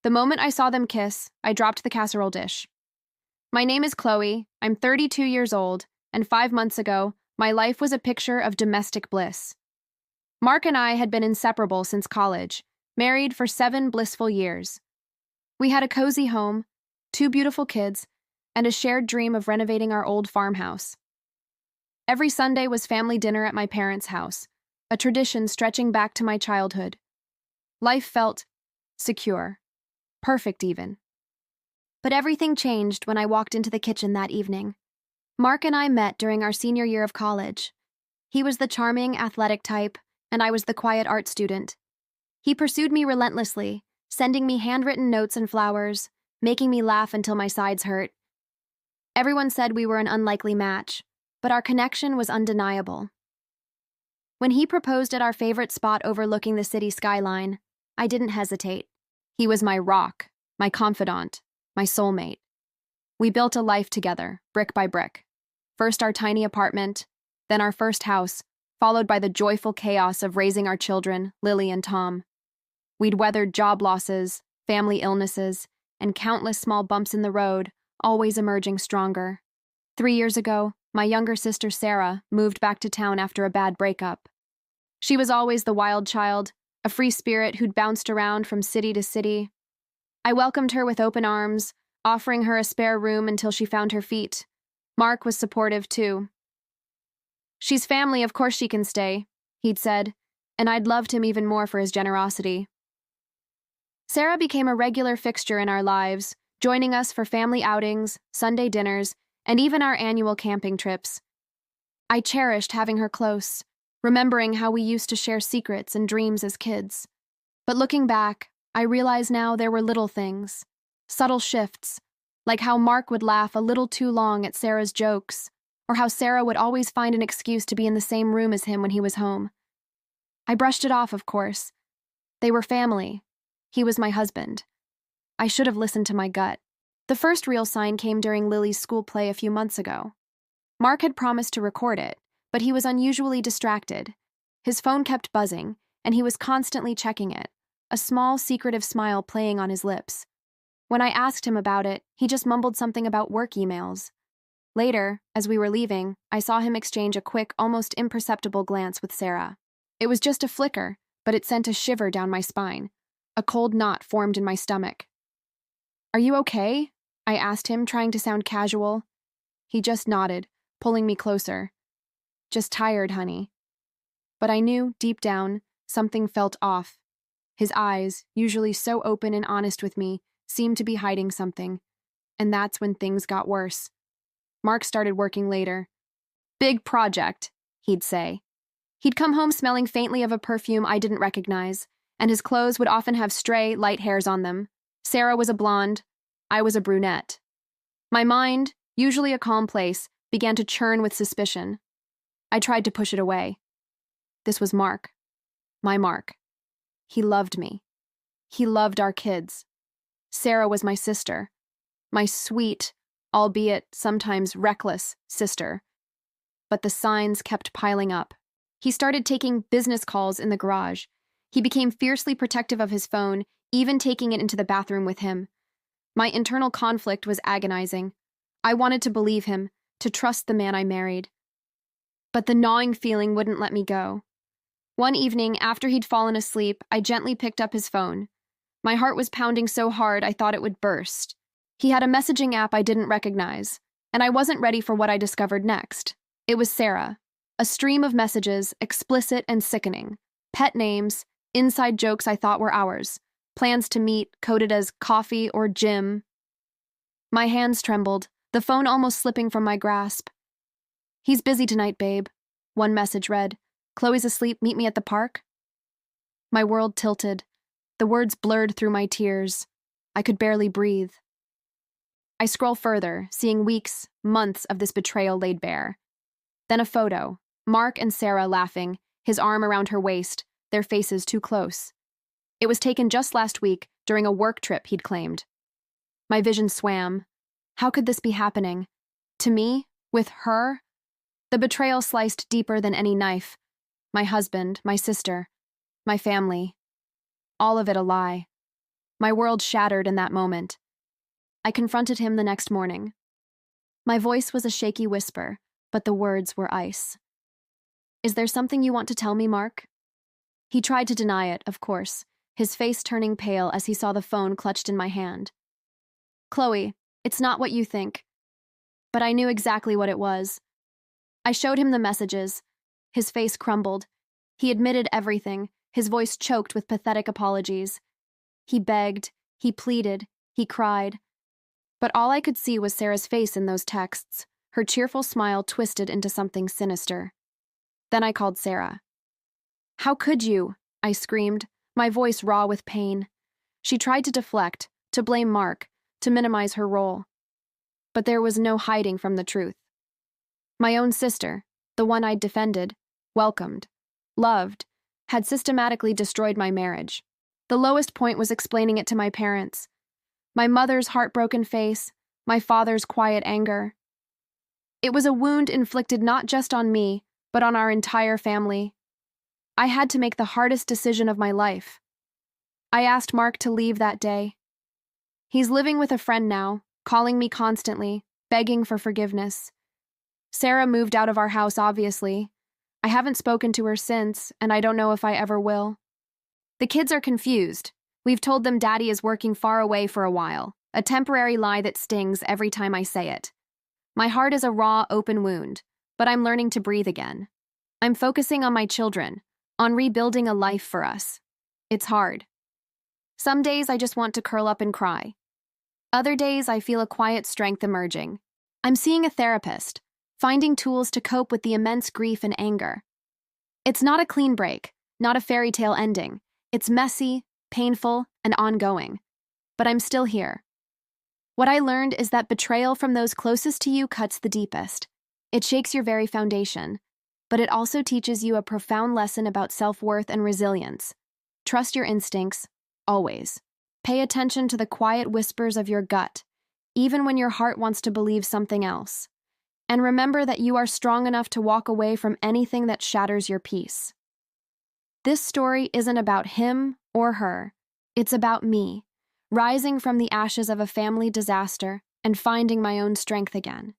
The moment I saw them kiss, I dropped the casserole dish. My name is Chloe, I'm 32 years old, and 5 months ago, my life was a picture of domestic bliss. Mark and I had been inseparable since college, married for 7 blissful years. We had a cozy home, 2 beautiful kids, and a shared dream of renovating our old farmhouse. Every Sunday was family dinner at my parents' house, a tradition stretching back to my childhood. Life felt secure, perfect even. But everything changed when I walked into the kitchen that evening. Mark and I met during our senior year of college. He was the charming, athletic type, and I was the quiet art student. He pursued me relentlessly, sending me handwritten notes and flowers, making me laugh until my sides hurt. Everyone said we were an unlikely match, but our connection was undeniable. When he proposed at our favorite spot overlooking the city skyline, I didn't hesitate. He was my rock, my confidant, my soulmate. We built a life together, brick by brick. First our tiny apartment, then our first house, followed by the joyful chaos of raising our children, Lily and Tom. We'd weathered job losses, family illnesses, and countless small bumps in the road, always emerging stronger. 3 years ago, my younger sister Sarah moved back to town after a bad breakup. She was always the wild child, a free spirit who'd bounced around from city to city. I welcomed her with open arms, offering her a spare room until she found her feet. Mark was supportive too. "She's family, of course she can stay," he'd said, and I'd loved him even more for his generosity. Sarah became a regular fixture in our lives, joining us for family outings, Sunday dinners, and even our annual camping trips. I cherished having her close, remembering how we used to share secrets and dreams as kids. But looking back, I realize now there were little things, subtle shifts, like how Mark would laugh a little too long at Sarah's jokes, or how Sarah would always find an excuse to be in the same room as him when he was home. I brushed it off, of course. They were family. He was my husband. I should have listened to my gut. The first real sign came during Lily's school play a few months ago. Mark had promised to record it, but he was unusually distracted. His phone kept buzzing, and he was constantly checking it, a small, secretive smile playing on his lips. When I asked him about it, he just mumbled something about work emails. Later, as we were leaving, I saw him exchange a quick, almost imperceptible glance with Sarah. It was just a flicker, but it sent a shiver down my spine. A cold knot formed in my stomach. "Are you okay?" I asked him, trying to sound casual. He just nodded, pulling me closer. "Just tired, honey." But I knew, deep down, something felt off. His eyes, usually so open and honest with me, seemed to be hiding something. And that's when things got worse. Mark started working later. "Big project," he'd say. He'd come home smelling faintly of a perfume I didn't recognize, and his clothes would often have stray, light hairs on them. Sarah was a blonde. I was a brunette. My mind, usually a calm place, began to churn with suspicion. I tried to push it away. This was Mark. My Mark. He loved me. He loved our kids. Sarah was my sister. My sweet, albeit sometimes reckless, sister. But the signs kept piling up. He started taking business calls in the garage. He became fiercely protective of his phone, even taking it into the bathroom with him. My internal conflict was agonizing. I wanted to believe him, to trust the man I married. But the gnawing feeling wouldn't let me go. One evening, after he'd fallen asleep, I gently picked up his phone. My heart was pounding so hard I thought it would burst. He had a messaging app I didn't recognize, and I wasn't ready for what I discovered next. It was Sarah. A stream of messages, explicit and sickening. Pet names, inside jokes I thought were ours. Plans to meet, coded as coffee or gym. My hands trembled, the phone almost slipping from my grasp. "He's busy tonight, babe," one message read. "Chloe's asleep, meet me at the park." My world tilted. The words blurred through my tears. I could barely breathe. I scroll further, seeing weeks, months of this betrayal laid bare. Then a photo, Mark and Sarah laughing, his arm around her waist, their faces too close. It was taken just last week, during a work trip he'd claimed. My vision swam. How could this be happening? To me? With her? The betrayal sliced deeper than any knife. My husband, my sister, my family. All of it a lie. My world shattered in that moment. I confronted him the next morning. My voice was a shaky whisper, but the words were ice. "Is there something you want to tell me, Mark?" He tried to deny it, of course, his face turning pale as he saw the phone clutched in my hand. "Chloe, it's not what you think." But I knew exactly what it was. I showed him the messages. His face crumbled. He admitted everything, his voice choked with pathetic apologies. He begged, he pleaded, he cried. But all I could see was Sarah's face in those texts, her cheerful smile twisted into something sinister. Then I called Sarah. "How could you?" I screamed, my voice raw with pain. She tried to deflect, to blame Mark, to minimize her role. But there was no hiding from the truth. My own sister, the one I'd defended, welcomed, loved, had systematically destroyed my marriage. The lowest point was explaining it to my parents. My mother's heartbroken face, my father's quiet anger. It was a wound inflicted not just on me, but on our entire family. I had to make the hardest decision of my life. I asked Mark to leave that day. He's living with a friend now, calling me constantly, begging for forgiveness. Sarah moved out of our house, obviously. I haven't spoken to her since, and I don't know if I ever will. The kids are confused. We've told them Daddy is working far away for a while, a temporary lie that stings every time I say it. My heart is a raw, open wound, but I'm learning to breathe again. I'm focusing on my children, on rebuilding a life for us. It's hard. Some days I just want to curl up and cry. Other days I feel a quiet strength emerging. I'm seeing a therapist, finding tools to cope with the immense grief and anger. It's not a clean break, not a fairy tale ending. It's messy, painful, and ongoing. But I'm still here. What I learned is that betrayal from those closest to you cuts the deepest. It shakes your very foundation, but it also teaches you a profound lesson about self-worth and resilience. Trust your instincts, always. Pay attention to the quiet whispers of your gut, even when your heart wants to believe something else. And remember that you are strong enough to walk away from anything that shatters your peace. This story isn't about him or her. It's about me, rising from the ashes of a family disaster and finding my own strength again.